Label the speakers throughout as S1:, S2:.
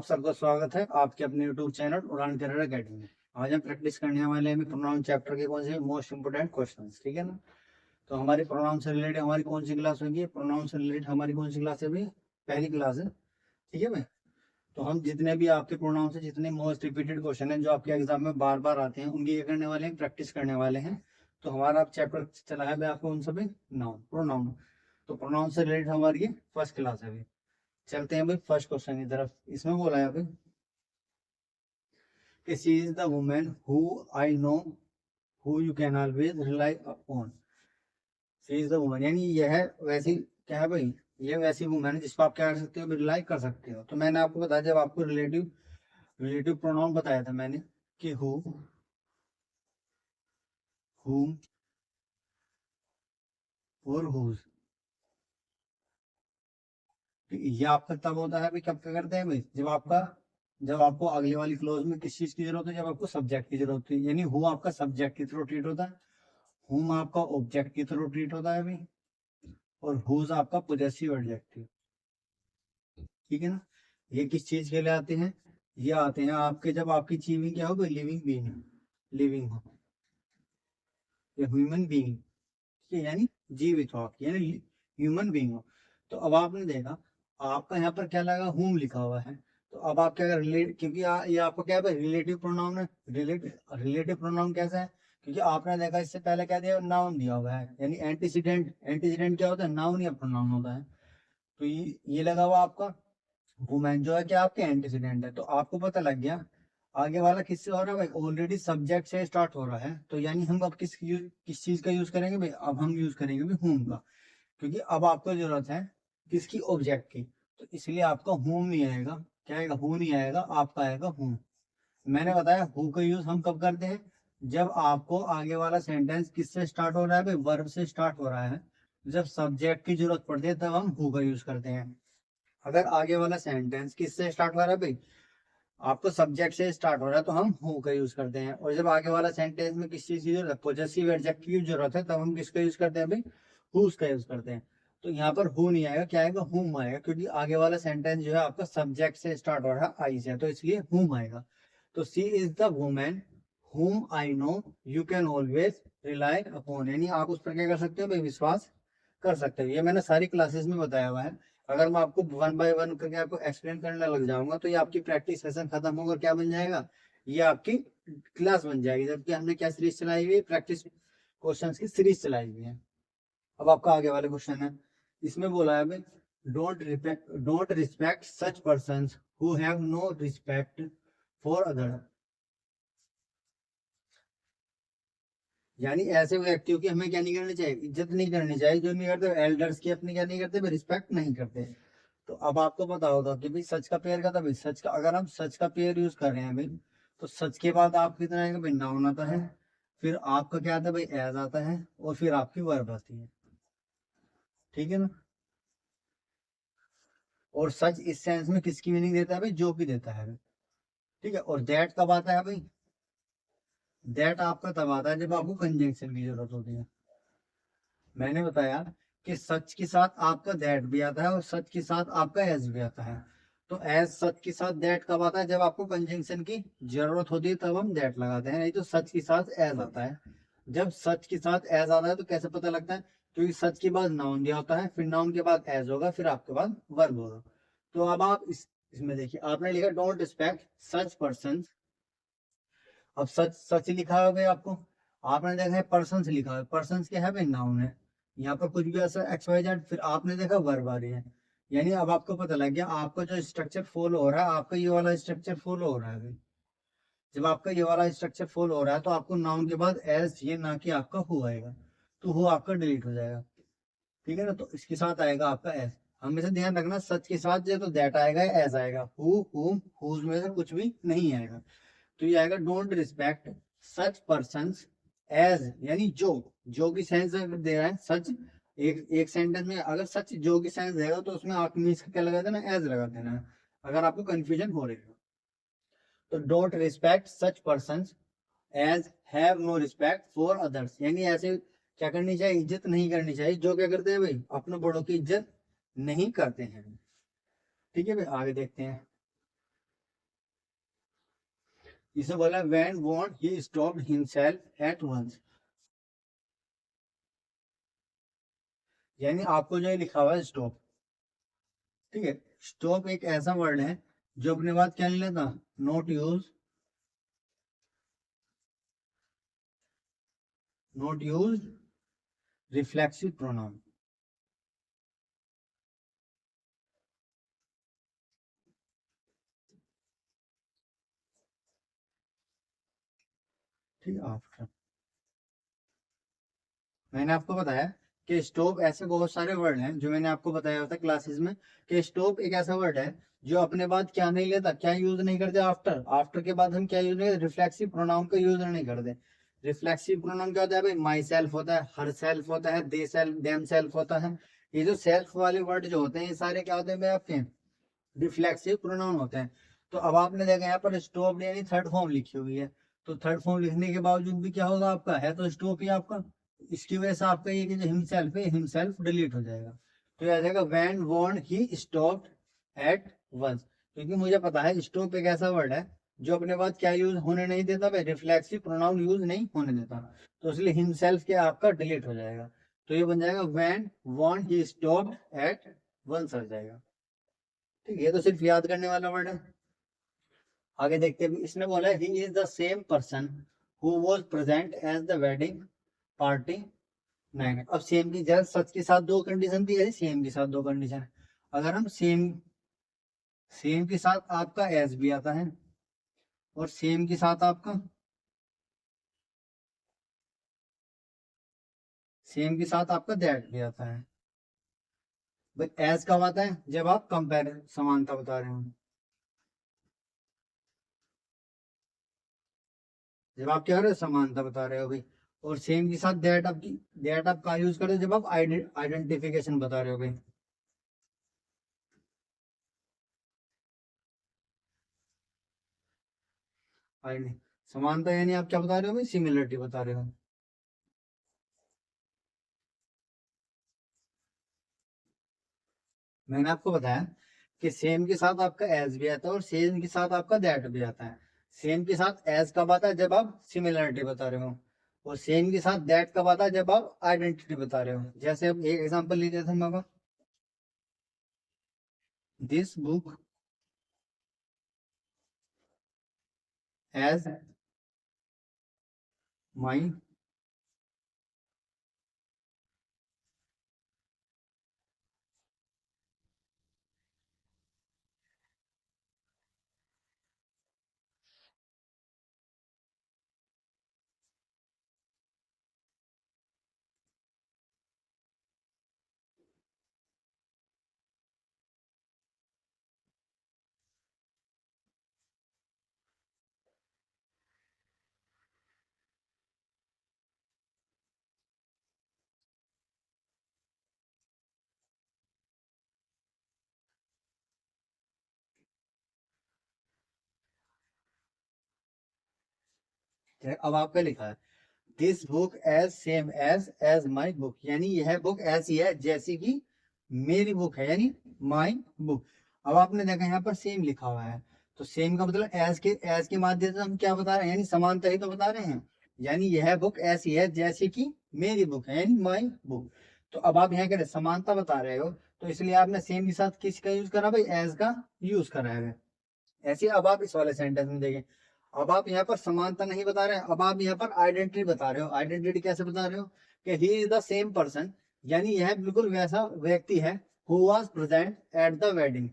S1: सबका स्वागत है आपके अपने YouTube चैनल उड़ान करियर अकेडमी में। आज हम प्रैक्टिस करने वाले हैं प्रोनाउन चैप्टर के कौन से मोस्ट इंपोर्टेंट क्वेश्चंस, ठीक है ना। तो हमारे प्रोनाउन से रिलेटेड हमारी कौन सी क्लास होगी? प्रोनाउन से रिलेटेड हमारी कौन सी क्लास है भाई? पहली क्लास है, ठीक है भाई। तो हम जितने भी आपके प्रोनाउन से जितने मोस्ट रिपीटेड क्वेश्चन है जो आपके एग्जाम में बार बार आते हैं उनकी ये करने वाले हैं, प्रैक्टिस करने वाले हैं। तो हमारा चैप्टर चला है भाई आपको उन सभी नाउन प्रोनाउन। तो प्रोनाउन से रिलेटेड हमारी ये फर्स्ट क्लास है भाई। चलते हैं भाई फर्स्ट क्वेश्चन की तरफ। इसमें बोला है भाई कि she is the women who I know who you can always rely upon. She is the women यानी यह वैसी क्या है भाई, ये वैसी वुमेन है जिसको आप क्या कर सकते हो, रिलाई कर सकते हो। तो मैंने आपको बताया जब आपको रिलेटिव रिलेटिव प्रोनाउन बताया था मैंने कि हु, हुम और हुज। ये आपका तब होता है भाई, कब क्या करते हैं भाई, जब आपको अगले वाली क्लोज में किस चीज की जरूरत है, जब आपको सब्जेक्ट की जरूरत है। यानी हु आपका सब्जेक्ट की थ्रू ट्रीट होता है, हुम आपका ऑब्जेक्ट की थ्रू ट्रीट होता है भाई, और हुज आपका पॉजेसिव एडजेक्टिव, ठीक है ना। ये किस चीज के लिए आते हैं? ये आते हैं आपके जब आपकी चीज क्या हो गई, लिविंग बीइंग, लिविंग हो या ह्यूमन बीइंग, ठीक है, यानी जीवित हो आप, यानी ह्यूमन बीइंग हो। तो अब आपने देखा आपका यहाँ पर क्या लगा, हुम लिखा हुआ है। तो अब आप क्या कर रिलेट, क्योंकि ये आपको क्या है, रिलेटिव प्रोनाउन है। रिलेटिव प्रोनाउन कैसा है? क्योंकि आपने देखा इससे पहले क्या दिया, नाउन दिया हुआ है, यानी एंटीसीडेंट। एंटीसीडेंट क्या होता है? नाउन या प्रोनाउन होता है। तो ये लगा हुआ आपका वुमेन जो है क्या आपके एंटीसीडेंट है। तो आपको पता लग गया आगे वाला किससे हो रहा है भाई, ऑलरेडी सब्जेक्ट से स्टार्ट हो रहा है। तो यानी हम अब किस चीज का यूज करेंगे भाई, अब हम यूज करेंगे भाई हुम का, क्योंकि अब आपको जरूरत है किसकी, ऑब्जेक्ट की। तो इसलिए आपका हुम नहीं आएगा, क्या आएगा, हु नहीं आएगा, आपका आएगा हुम। मैंने बताया हु का यूज हम कब करते हैं, जब आपको आगे वाला सेंटेंस किससे स्टार्ट हो रहा है भाई, वर्ब से स्टार्ट हो रहा है। जब सब्जेक्ट की जरूरत पड़ती है तब हम हु का यूज करते हैं। अगर आगे वाला सेंटेंस किससे स्टार्ट हो रहा है भाई, आपको सब्जेक्ट से स्टार्ट हो रहा है, तो हम हु का यूज करते हैं। और जब आगे वाला सेंटेंस में किस चीज की जरूरत, पॉजेसिव एडजेक्टिव की जरूरत है, तब हम किसका यूज करते हैं भाई, हुज का यूज करते हैं। तो यहाँ पर हु नहीं आएगा, क्या आएगा, हुम आएगा, क्योंकि आगे वाला सेंटेंस जो है आपका सब्जेक्ट से स्टार्ट हो रहा है, आई से, तो इसलिए हुम आएगा। तो सी इज द वुमेन हुम I know you can always rely upon, यानी आप उस पर क्या कर सकते हो भाई, विश्वास कर सकते हो। ये मैंने सारी क्लासेस में बताया हुआ है। अगर मैं आपको वन बाय वन करके आपको एक्सप्लेन करने लग जाऊंगा तो ये आपकी प्रैक्टिस सेशन खत्म होगा, क्या बन जाएगा, ये आपकी क्लास बन जाएगी। जबकि हमने क्या सीरीज चलाई हुई है, प्रैक्टिस क्वेश्चंस की सीरीज चलाई हुई है। अब आपका आगे वाले क्वेश्चन है, इसमें बोला है don't respect such person who have no respect for other. यानी ऐसे व्यक्तियों की हमें क्या नहीं करनी चाहिए, इज्जत नहीं करनी चाहिए, जो नहीं करते एल्डर्स की अपनी क्या नहीं करते, रिस्पेक्ट नहीं करते। तो अब आपको पता होगा कि भाई सच का पेयर का था भाई, सच का अगर हम सच का पेयर यूज कर रहे हैं भाई, तो सच के बाद आप कितना आएगा भाई, नाउन आता है, फिर आपका क्या आता है भाई, एज आता है, और फिर आपकी वर्ब आती है, ठीक है ना। और सच इस सेंस में किसकी मीनिंग देता है भाई, जो भी देता है भाई, ठीक है। और दैट कब आता है भाई, दैट आपका तब आता है जब आपको कंजंक्शन की जरूरत होती है। मैंने बताया कि सच के साथ आपका दैट भी आता है और सच के साथ आपका एज भी आता है। तो एज सच के साथ दैट कब आता है, जब आपको कंजंक्शन की जरूरत होती है तब हम दैट लगाते हैं, नहीं तो सच के साथ एज आता है। जब सच के साथ एज आता है तो कैसे पता लगता है, क्योंकि सच के बाद नाउन दिया होता है, फिर नाउन के बाद एज होगा, फिर आपके बाद वर्ब होगा। तो अब आप इसमें देखिए आपने लिखा डोंट रिस्पेक्ट सच पर्सन। अब सच सच लिखा है भाई आपको, आपने देखा है पर्सन लिखा है, पर्सन क्या है भाई, नाउन है। यहाँ पर कुछ भी ऐसा एक्स वाई जेड, फिर आपने देखा वर्ब आ रही है। यानी अब आपको पता लग गया आपका जो स्ट्रक्चर फॉलो हो रहा है, आपका ये वाला स्ट्रक्चर फॉलो हो रहा है भाई। जब आपका ये वाला स्ट्रक्चर फॉलो हो रहा है तो आपको नाउन के बाद एज, ये ना कि आपका हु आएगा, तो हु आपका डिलीट हो जाएगा, ठीक है ना। तो इसके साथ आएगा आपका एज। हमेशा ध्यान रखना सच के साथ जो तो दैट आएगा, एज आएगा, हु हुम हुज में से कुछ भी नहीं आएगा। तो ये आएगा don't respect such person as, यानी जो की सेंस दे रहा है सच। एक सेंटेंस में अगर सच जो की सेंस देगा तो उसमें आप इसका क्या लगा देना, एज लगा देना है, अगर आपको कंफ्यूजन हो रही है। तो don't respect such person as have no respect for others, यानी ऐसे क्या करनी चाहिए, इज्जत नहीं करनी चाहिए, जो क्या करते हैं भाई, अपने बड़ों की इज्जत नहीं करते हैं, ठीक है भाई। आगे देखते हैं, इसे बोला when won't he stopped himself at once, यानी आपको जो लिखा हुआ है स्टॉप, ठीक है। स्टॉप एक ऐसा वर्ड है जो अपने बात क्या नहीं लेता, नॉट यूज रिफ्लेक्सिव प्रोनाउन, ठीक है। आफ्टर, मैंने आपको बताया कि स्टॉप ऐसे बहुत सारे वर्ड हैं जो मैंने आपको बताया था क्लासेस में, कि स्टॉप एक ऐसा वर्ड है जो अपने बाद क्या नहीं लेता, क्या यूज नहीं करते, आफ्टर, आफ्टर के बाद हम क्या यूज नहीं करते, रिफ्लेक्सिव प्रोनाउन का यूज नहीं करते। रिफ्लेक्सिव प्रोनाउन क्या होता है भाई, माई सेल्फ होता है, हर सेल्फ होता है, दे सेल्फ, देम सेल्फ होता है। ये जो सेल्फ वाले वर्ड जो होते हैं ये सारे क्या होते हैं भाई आपके, रिफ्लेक्सिव प्रोनाउन होते हैं। तो अब आपने देखा यहाँ पर स्टॉप यानी थर्ड फॉर्म लिखी हुई है, तो थर्ड फॉर्म लिखने के बावजूद भी क्या होगा आपका, है तो स्टॉप ही आपका, इसकी वजह से आपका ये कि जो हिमसेल्फ है हिमसेल्फ डिलीट हो जाएगा। तो यह आ जाएगा when won't he stopped at once, क्योंकि मुझे पता है स्टॉप एक ऐसा वर्ड है जो अपने बाद क्या यूज होने नहीं देता भाई, रिफ्लेक्सिव प्रोनाउन यूज नहीं होने देता, तो इसलिए हिमसेल्फ क्या आपका डिलीट हो जाएगा। तो ये बन जाएगा when won't he stopped at once हो जाएगा, ठीक है। ये तो सिर्फ याद करने वाला वर्ड है। आगे देखते हैं, इसने बोला he is the same person who was present as the wedding party night. अब सेम की जगह सच के साथ दो कंडीशन दी है, सेम के साथ दो कंडीशन है। अगर हम सेम, सेम के साथ आपका एज भी आता है और सेम के साथ आपका, सेम के साथ आपका दैट भी आता है। भाई एज कब आता है, जब आप कंपेयर समानता बता रहे हो, जब आप क्या कर रहे हो समानता बता रहे हो भाई। और सेम के साथ दैट आपकी, दैट आप का यूज कर रहे हो जब आप आइडेंटिफिकेशन बता रहे हो भाई। समानता यानी आप क्या बता रहे हो भाई, सिमिलरिटी बता रहे हो। मैंने आपको बताया कि सेम के साथ आपका एज भी आता है और सेम के साथ आपका दैट भी आता है। सेम के साथ एज कब आता है, जब आप सिमिलरिटी बता रहे हो, और सेम के साथ दैट कब आता है, जब आप आइडेंटिटी बता रहे हो। जैसे अब एक एग्जांपल लीजिए थे हम, दिस बुक एज माई, अब आपका लिखा है this book as same as my book, यानी यह बुक ऐसी है जैसी कि मेरी बुक है, यानी माई बुक। अब आपने देखा यहाँ पर सेम लिखा हुआ है, तो सेम का मतलब एज के माध्यम से हम क्या बता रहे हैं, यानी समानता ही तो बता रहे हैं। यानी यह बुक ऐसी है जैसे कि मेरी बुक है, यानी माई बुक। तो अब आप यहाँ कह रहे समानता बता रहे हो, तो इसलिए आपने सेम के साथ किसका यूज करा भाई, एज का यूज करा है। ऐसे अब आप इस वाले सेंटेंस में देखें, अब आप यहाँ पर समानता नहीं बता रहे हैं, अब आप यहाँ पर आइडेंटिटी बता रहे हो। आइडेंटिटी कैसे बता रहे हो कि he is the same person, यानी यह बिल्कुल वैसा व्यक्ति है, who was present at the wedding,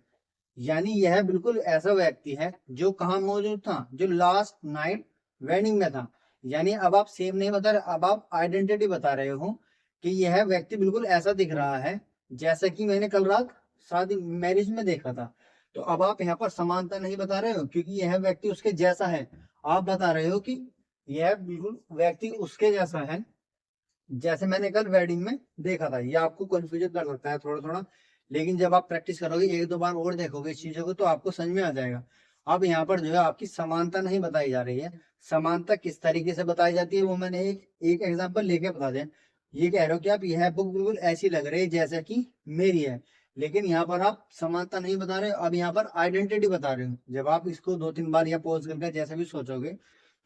S1: यानी यह बिल्कुल ऐसा व्यक्ति है जो कहाँ मौजूद था, जो लास्ट नाइट वेडिंग में था। यानी अब आप सेम नहीं बता रहे, अब आप आइडेंटिटी बता रहे हो कि यह व्यक्ति बिल्कुल ऐसा दिख रहा है जैसा कि मैंने कल रात शादी मैरिज में देखा था। तो अब आप यहाँ पर समानता नहीं बता रहे हो क्योंकि यह व्यक्ति उसके जैसा है, आप बता रहे हो कि यह बिल्कुल व्यक्ति उसके जैसा है जैसे मैंने कल वेडिंग में देखा था। ये आपको कंफ्यूजन कर सकता है थोड़ा थोड़ा, लेकिन जब आप प्रैक्टिस करोगे एक दो बार और देखोगे इस चीजों को तो आपको समझ में आ जाएगा। अब यहाँ पर जो है आपकी समानता नहीं बताई जा रही है। समानता किस तरीके से बताई जाती है वो मैंने एक एक एग्जाम्पल लेके बता दें। ये कह रहे हो कि आप यह बुक बिल्कुल ऐसी लग रही है जैसे कि मेरी है, लेकिन यहाँ पर आप समानता नहीं बता रहे हो, अब यहाँ पर आइडेंटिटी बता रहे हो। जब आप इसको 2-3 बार या पॉज करके जैसे भी सोचोगे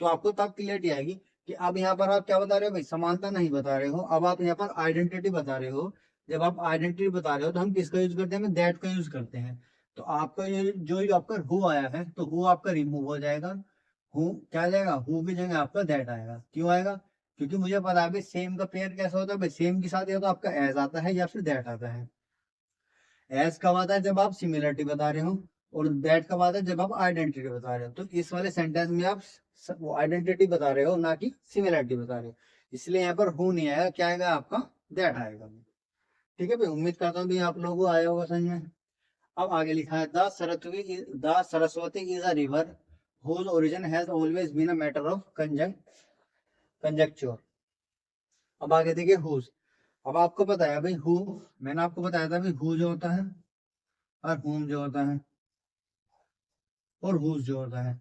S1: तो आपको तब क्लियरिटी आएगी कि अब यहाँ पर आप क्या बता रहे हो भाई, समानता नहीं बता रहे हो, अब आप यहाँ पर आइडेंटिटी बता रहे हो। जब आप आइडेंटिटी बता रहे हो तो हम किसका यूज करते हैं, दैट का यूज करते हैं। तो आपका ये जो आपका हु आया है तो हु आपका रिमूव हो जाएगा, हु क्या आ जाएगा, हु की जगह आपका दैट आएगा। क्यों आएगा, क्योंकि मुझे पता है भाई सेम का पेयर कैसा होता है भाई, सेम के साथ या तो आपका एज आता है या फिर दैट आता है। एज कब आता है, जब आप सिमिलरिटी बता रहे हो, और दैट कब आता है, जब आप आइडेंटिटी बता रहे हो। तो इस वाले सेंटेंस में आप वो आइडेंटिटी बता रहे हो ना कि सिमिलरिटी बता रहे हो, इसलिए यहाँ पर हु नहीं आएगा, क्या आएगा आपका दैट आएगा। ठीक है भाई, उम्मीद करता हूँ भी आप लोगों को आया होगा समझ में। अब आगे लिखा है the Saraswati is a river whose origin has always been a matter of conjecture। अब आगे देखिए whose। अब आपको पता है भाई हु, मैंने आपको बताया था भाई हु जो होता है और whom जो होता है और whose जो होता है,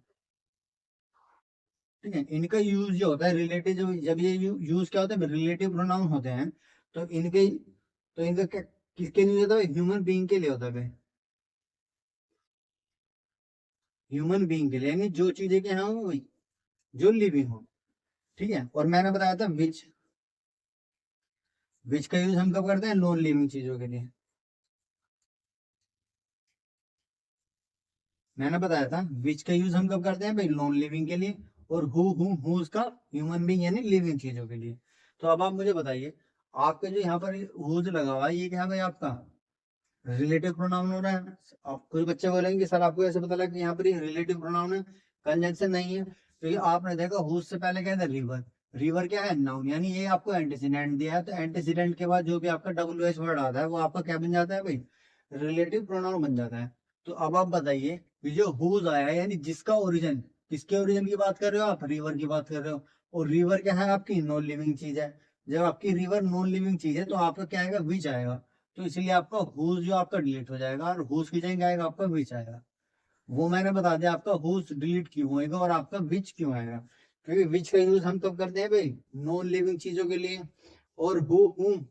S1: ठीक है। इनका यूज जो होता है रिलेटिव, जब ये यूज क्या होता है, रिलेटिव प्रोनाउन होते हैं। तो इनका किसके लिए होता है, ह्यूमन बीइंग के लिए होता है, ह्यूमन बीइंग के लिए, यानी जो चीजें के हैं वो जो लिविंग हो। ठीक है, और मैंने बताया था विच का यूज हम कब करते हैं, नॉन लिविंग चीजों के लिए। मैंने बताया था विच का यूज हम कब करते हैं भाई, नॉन लिविंग के लिए, और हु का ह्यूमन बीइंग यानी लिविंग चीजों के लिए। तो अब आप मुझे बताइए, आपका जो यहाँ पर हुज लगा हुआ है ये क्या है भाई, आपका रिलेटिव प्रोनाउन हो रहा है। आप कुछ बच्चे बोलेंगे सर आपको ऐसे पता लगा कि यहाँ पर ये रिलेटिव प्रोनाउन है, कंजंक्शन नहीं है। तो ये आपने देखा हुज से पहले क्या था, रिवर। रिवर क्या है, नाउन, यानी ये आपको एंटीसीडेंट दिया है, तो एंटीसीडेंट के बाद जो भी आपका WH वर्ड आता है वो आपका क्या बन जाता है भाई, रिलेटिव प्रोनाउन बन जाता है। तो अब आप बताइए, ये जो हुज आया है यानी जिसका ओरिजिन, किसके ओरिजिन की बात कर रहे हो आप, रिवर की बात कर रहे हो। और रिवर क्या है, आपकी नॉन लिविंग चीज है। जब आपकी रिवर नॉन लिविंग चीज है तो आपका क्या आएगा, विच आएगा। तो इसलिए आपका हुज जो आपका डिलीट हो जाएगा और हुज की जगह आएगा आपका विच आएगा। वो मैंने बता दिया आपका हुज डिलीट क्यों होएगा और आपका विच क्यों आएगा। क्योंकि विच का यूज हम कब करते हैं भाई, नॉन लिविंग चीजों के लिए, और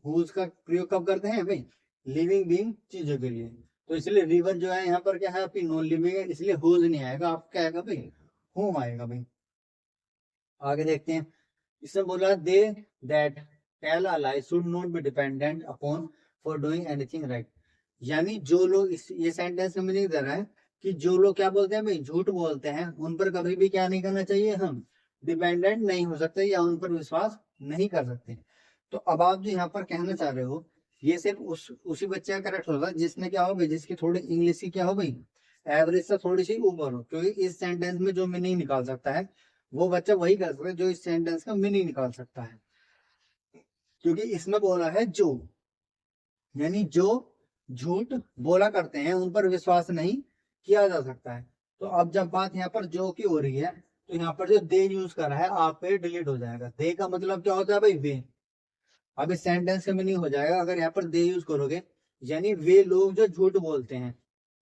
S1: हुज का प्रयोग कब करते हैं भाई, लिविंग बीइंग चीजों के लिए। तो इसलिए रिवर जो है यहाँ पर क्या है, आपकी नॉन लिविंग है, इसलिए हुज नहीं आएगा, आपका क्या आएगा भाई, होम आएगा भाई। आगे देखते हैं, इसमें बोला they that tell a lie should not be dependent upon for doing anything right. यानी जो लोग ये सेंटेंस में मीनिंग दे रहा है कि जो लोग क्या बोलते हैं भाई, झूठ बोलते हैं, उन पर कभी भी क्या नहीं करना चाहिए, हम डिपेंडेंट नहीं हो सकते या उन पर विश्वास नहीं कर सकते। तो अब आप जो यहाँ पर कहना चाह रहे हो, ये सिर्फ उसी बच्चे का करेक्ट होगा जिसने क्या हो भाई, जिसकी थोड़ी इंग्लिश की क्या हो भाई, एवरेज से थोड़ी सी ऊपर हो। क्योंकि इस सेंटेंस में जो मीनिंग निकाल सकता है वो बच्चा वही कर सकता है जो इस सेंटेंस का मीनिंग निकाल सकता है। क्योंकि इसमें बोला है जो, यानी जो झूठ बोला करते हैं उन पर विश्वास नहीं किया जा सकता है। तो अब जब बात यहाँ पर जो की हो रही है तो यहाँ पर जो दे यूज करा है आप पे डिलीट हो जाएगा। दे का मतलब क्या होता है भाई, वे। अब इस सेंटेंस का मीनिंग हो जाएगा अगर यहाँ पर दे यूज करोगे, यानी वे लोग जो झूठ बोलते हैं।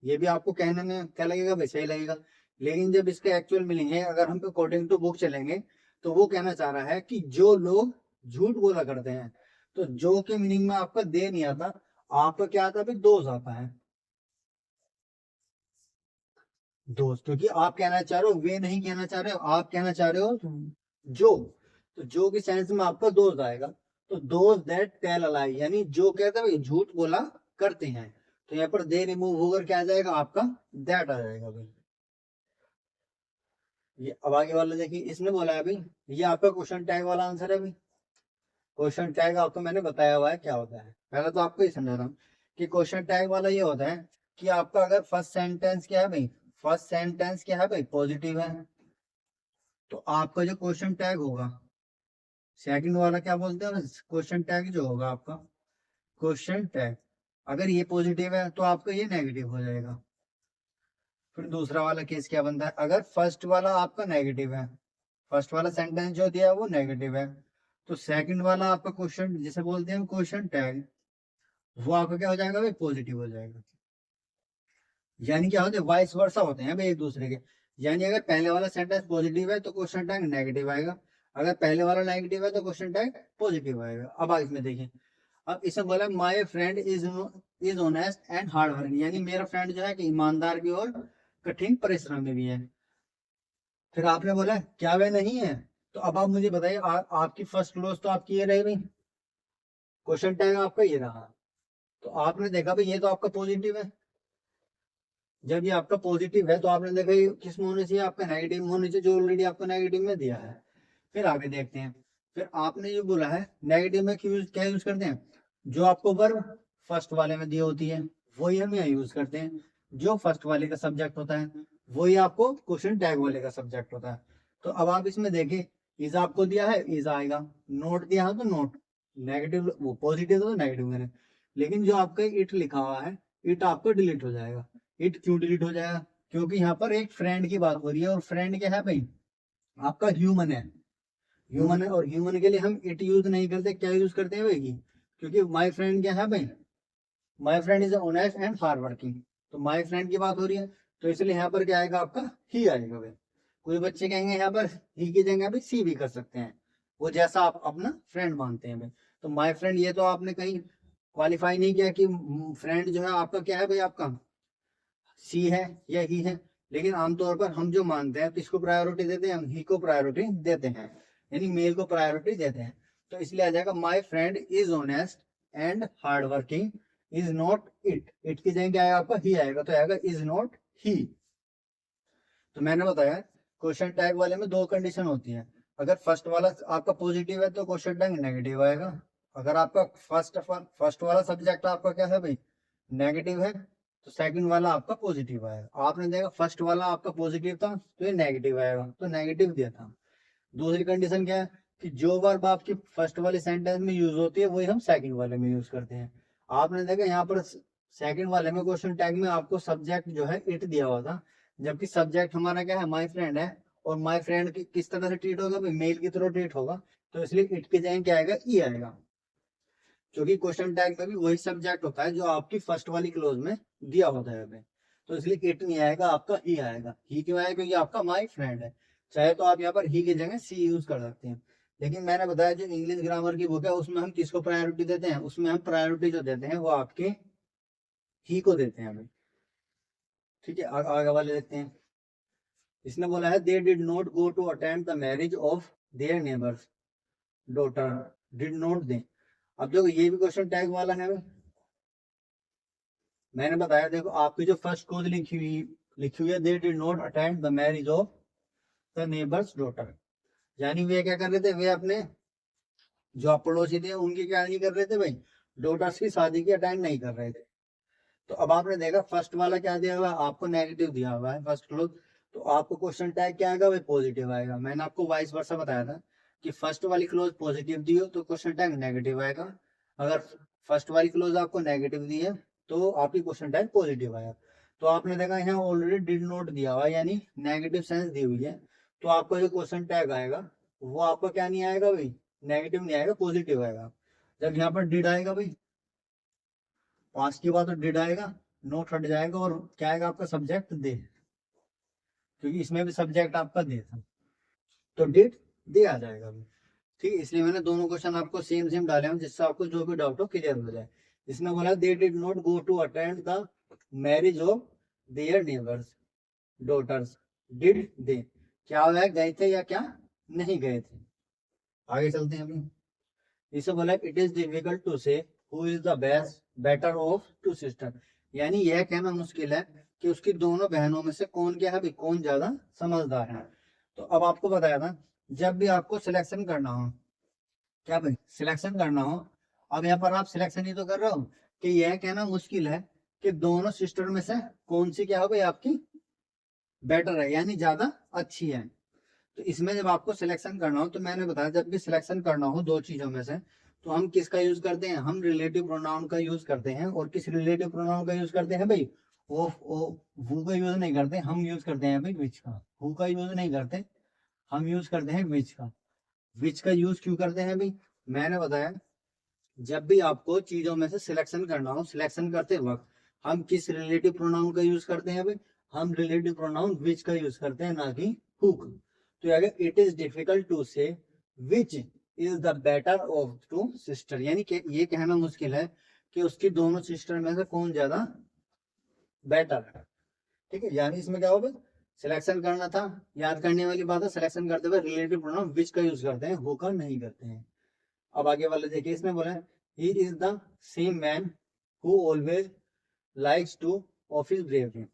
S1: ये भी आपको कहने में क्या लगेगा भाई, सही लगेगा। लेकिन जब इसका एक्चुअल मीनिंग है, अगर हम अकॉर्डिंग टू बुक चलेंगे तो वो कहना चाह रहा है कि जो लोग झूठ बोला करते हैं। तो जो के मीनिंग में आपका दे नहीं आता, आपका क्या आता है भाई, दोस्त आता है। दोस्त, क्योंकि आप कहना चाह रहे हो, वे नहीं कहना चाह रहे हो, आप कहना चाह रहे हो जो। तो जो के सेंस में आपका दोस्त आएगा। तो दोस्त दैट टेल अ लाई, यानी जो कहते हैं भाई झूठ बोला करते हैं। तो यहाँ पर दे रिमूव होकर क्या आ जाएगा, आपका दैट आ जाएगा भाई। ये अब आगे वाला देखिए, इसने बोला है भाई, ये आपका क्वेश्चन टैग वाला आंसर है भाई। क्वेश्चन टैग आपको मैंने बताया हुआ है क्या होता है, पहले तो आपको ही समझा रहा हूँ कि क्वेश्चन टैग वाला ये होता है कि आपका अगर फर्स्ट सेंटेंस क्या है भाई, फर्स्ट सेंटेंस क्या है भाई, पॉजिटिव है, तो आपका जो क्वेश्चन टैग होगा, सेकंड वाला क्या बोलते हैं, क्वेश्चन टैग जो होगा आपका, क्वेश्चन टैग अगर ये पॉजिटिव है तो आपका ये नेगेटिव हो जाएगा। फिर दूसरा वाला केस क्या बनता है, अगर फर्स्ट वाला आपका नेगेटिव है, फर्स्ट वाला सेंटेंस जो दिया है वो नेगेटिव है, तो सेकंड वाला आपका क्वेश्चन जिसे बोलते हैं क्वेश्चन टैग, वो आपका क्या हो जाएगा भाई, पॉजिटिव हो जाएगा। यानी क्या होते हैं, वाइस वर्सा होते हैं भाई एक दूसरे के। यानी अगर पहले वाला सेंटेंस पॉजिटिव है तो क्वेश्चन टैग नेगेटिव आएगा, अगर पहले वाला नेगेटिव है तो क्वेश्चन टैग पॉजिटिव आएगा। अब इसमें देखिए, अब इसे बोला my friend is honest and hard working, यानी मेरा फ्रेंड जो है कि ईमानदार भी और कठिन परिश्रमी भी है। फिर आपने बोला क्या वह नहीं है, तो अब आप मुझे बताइए, आपकी फर्स्ट क्लोज तो आपकी ये रही भाई, क्वेश्चन टैग आपका ये रहा। तो आपने देखा भाई ये तो आपका पॉजिटिव है, जब ये आपका पॉजिटिव है तो आपने देखा ये किस में होना चाहिए, आपका नेगेटिव में होना चाहिए, जो ऑलरेडी आपको नेगेटिव में दिया है। फिर आगे देखते हैं, फिर आपने जो बोला है नेगेटिव में क्या यूज करते हैं, जो आपको वर्ब फर्स्ट वाले में दी होती है वही हम यहाँ यूज करते हैं, जो फर्स्ट वाले का सब्जेक्ट होता है वही आपको क्वेश्चन टैग वाले का सब्जेक्ट होता है। तो अब आप इसमें देखिए, इज आपको दिया है इज आएगा, नोट दिया है तो नोट, नेगेटिव वो पॉजिटिव तो नेगेटिव मैंने, लेकिन जो आपका इट लिखा हुआ है इट आपको डिलीट हो जाएगा। इट क्यों डिलीट हो जाएगा, क्योंकि यहाँ पर एक फ्रेंड की बात हो रही है, और फ्रेंड क्या है भाई, आपका ह्यूमन है, ह्यूमन है, और ह्यूमन के लिए हम इट यूज नहीं करते, क्या यूज करते हैं भाई, क्योंकि माय फ्रेंड क्या है भाई, my friend is honest and hard working, तो माय फ्रेंड की बात हो रही है, तो इसलिए यहाँ पर क्या आएगा आपका ही आएगा भाई। कुछ बच्चे कहेंगे यहाँ पर ही की जगह भी सी भी कर सकते हैं, वो जैसा आप अपना फ्रेंड मानते हैं भाई। तो माय फ्रेंड ये तो आपने कहीं क्वालिफाई नहीं किया कि फ्रेंड जो है आपका क्या है भाई, आपका सी है या ही है, लेकिन आमतौर पर हम जो मानते हैं तो इसको प्रायोरिटी देते हैं, हम ही को प्रायोरिटी देते हैं, यानी मेल को प्रायोरिटी देते हैं। तो इसलिए आ जाएगा my friend is honest and hard working is not it, it की जगह क्या आएगा आपका ही आएगा, तो आएगा इज नॉट ही। तो मैंने बताया क्वेश्चन टैग वाले में दो कंडीशन होती है, अगर फर्स्ट वाला आपका पॉजिटिव है तो क्वेश्चन टैग नेगेटिव आएगा, अगर आपका फर्स्ट वाला सब्जेक्ट आपका क्या है भाई नेगेटिव है तो सेकंड वाला आपका पॉजिटिव आएगा। आपने देखा फर्स्ट वाला आपका पॉजिटिव था तो ये नेगेटिव आएगा, तो नेगेटिव दिया था। दूसरी कंडीशन क्या है कि जो वर्ब आपकी फर्स्ट वाले सेंटेंस में यूज होती है वही हम सेकंड वाले में यूज करते हैं। आपने देखा यहाँ पर सेकंड वाले में क्वेश्चन टैग में आपको सब्जेक्ट जो है इट दिया हुआ था, जबकि सब्जेक्ट हमारा क्या है माय फ्रेंड है, और माय फ्रेंड किस तरह से ट्रीट होगा, मेल की तरह ट्रीट होगा, तो इसलिए इट की जगह क्या आएगा ई आएगा, क्योंकि क्वेश्चन टैग में भी वही सब्जेक्ट होता है जो आपकी फर्स्ट वाली क्लोज में दिया होता है हमें। तो इसलिए इट नहीं आएगा, आपका ही आएगा। ही क्यों आएगा, क्योंकि आपका माय फ्रेंड है। चाहे तो आप यहाँ पर ही की जगह सी यूज कर सकते हैं, लेकिन मैंने बताया जो इंग्लिश ग्रामर की बुक है उसमें हम किसको प्रायोरिटी देते हैं, उसमें हम प्रायोरिटी जो देते हैं वो आपके ही को देते हैं हमें। ठीक है, आगे वाले देखते हैं। इसने बोला है they did not go to attend the marriage of their neighbours daughter, did not they. अब देखो ये भी क्वेश्चन टैग वाला है। मैंने बताया देखो आपकी जो फर्स्ट क्लोज लिखी हुई है they did not attend the marriage of the neighbours daughter, यानी वे क्या कर रहे थे, वे अपने जो आप पड़ोसी थे उनकी क्या नहीं कर रहे थे भाई, डॉटर्स की शादी की अटेंड नहीं कर रहे थे। तो अब आपने देखा फर्स्ट वाला क्या दिया हुआ है, आपको नेगेटिव दिया हुआ है फर्स्ट क्लोज, तो आपको क्वेश्चन टैग क्या आएगा भाई पॉजिटिव आएगा। मैंने आपको वाइस वर्सा बताया था कि फर्स्ट वाली क्लोज पॉजिटिव दी हो तो क्वेश्चन टैग नेगेटिव आएगा, अगर फर्स्ट वाली क्लोज आपको नेगेटिव दी है तो आपकी क्वेश्चन टैग पॉजिटिव आएगा। तो आपने देखा यहाँ ऑलरेडी डिड नॉट दिया हुआ है, यानी नेगेटिव सेंस दी हुई है, तो आपका जो क्वेश्चन टैग आएगा वो आपका क्या नहीं आएगा भाई, नेगेटिव नहीं आएगा, पॉजिटिव आएगा। जब यहाँ पर डिड आएगा भाई, पास की बात तो डिड आएगा, नोट हट जाएगा, और क्या आएगा आपका सब्जेक्ट दे, क्योंकि इसमें भी सब्जेक्ट आपका दे था, तो डिड दे आ जाएगा अभी। ठीक है, इसलिए मैंने दोनों क्वेश्चन आपको सेम सेम डाले हैं जिससे आपको जो भी डाउट हो क्लियर हो जाए। इसने बोला they did not go to attend the marriage of their neighbours daughters, did they क्या हुआ है, गए थे या क्या नहीं गए थे। आगे चलते हैं अभी। इसे बोला it is difficult to say who is the best better of two sister, यानी यह कहना मुश्किल है कि उसकी दोनों बहनों में से कौन क्या है भाई, कौन ज्यादा समझदार है। तो अब आपको बताया था जब भी आपको सिलेक्शन करना हो, क्या भाई सिलेक्शन करना हो, अब यहाँ पर आप सिलेक्शन ही तो कर रहे हो, कि यह कहना मुश्किल है कि दोनों सिस्टर में से कौन सी क्या हो भाई आपकी बेटर है, यानी ज्यादा अच्छी है। तो इसमें जब आपको सिलेक्शन करना हो, तो मैंने बताया जब भी सिलेक्शन करना हो दो चीजों में से, तो हम किसका यूज करते हैं, हम रिलेटिव प्रोनाउन का यूज करते हैं, और किस रिलेटिव प्रोनाउन का यूज करते हैं भाई, वो हु का यूज नहीं करते, हम यूज करते हैं भाई विच का। हु का यूज नहीं करते, हम यूज करते हैं विच का। विच का यूज क्यों करते हैं भाई, मैंने बताया जब भी आपको चीजों में से सिलेक्शन करना हो, सिलेक्शन करते वक्त हम किस रिलेटिव प्रोनाउन का यूज करते हैं भाई, हम रिलेटिव प्रोनाउन विच का यूज करते हैं, ना कि हु का। तो अगर it is difficult to say which is the better of two sister, यानी कि ये कहना मुश्किल है कि उसकी दोनों सिस्टर में से कौन ज्यादा बेटर है। ठीक है, यानी इसमें क्या होगा, सिलेक्शन करना था, याद करने वाली बात है, सिलेक्शन करते हुए रिलेटिव प्रोनाउन विच का यूज करते हैं, हु का नहीं करते हैं। अब आगे वाले देखिए, इसमें बोला है he is the same man who always likes to office bravery.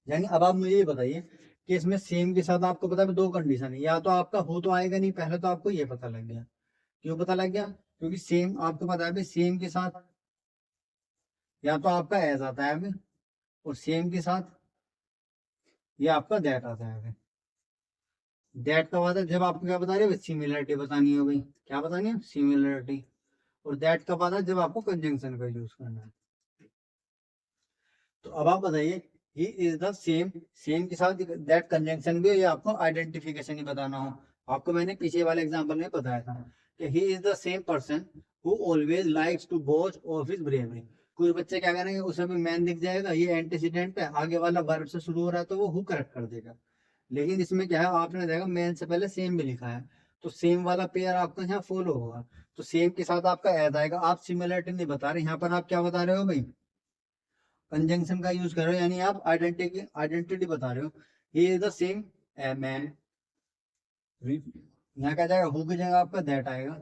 S1: यानी अब आप मुझे ये बताइए कि इसमें सेम के साथ आपको पता है दो कंडीशन है, या तो आपका हो तो आएगा नहीं, पहले तो आपको ये पता लग गया। क्यों पता लग गया? क्योंकि सेम आपको पता है सेम के साथ या तो आपका एज आता है अभी, और सेम के साथ ये आपका दैट आता है। दैट का आता है जब आपको क्या बता रहे हो, सिमिलरिटी बतानी है भाई, क्या बतानी है, सिमिलरिटी। और दैट कब आता है, जब आपको कंजंक्शन का यूज करना है। तो अब आप बताइए, ही इज द सेम, सेम के साथ दैट कंजंक्शन भी, या आपको आइडेंटिफिकेशन ही बताना हो। आपको मैंने पीछे वाले एग्जांपल में बताया था कि he is the same person who always likes to boast of his bravery. कुछ बच्चे क्या करेंगे, उसे भी मैन दिख जाएगा, ये एंटीसीडेंट है, आगे वाला वर्ब से शुरू हो रहा है तो वो हु करेक्ट कर देगा। लेकिन इसमें क्या है, आपने देखा मैन से पहले सेम भी लिखा है, तो सेम वाला पेयर आपको यहाँ फॉलो होगा, तो सेम के साथ आपका ऐड आएगा। आप सिमिलरिटी नहीं बता रहे, यहाँ पर आप क्या बता रहे हो भाई, कंजंक्शन का यूज कर रहे हो, यानी आप आइडेंटिटी बता रहे हो। He is the same man, यहाँ क्या जाएगा, हु की जगह आपका दैट आएगा।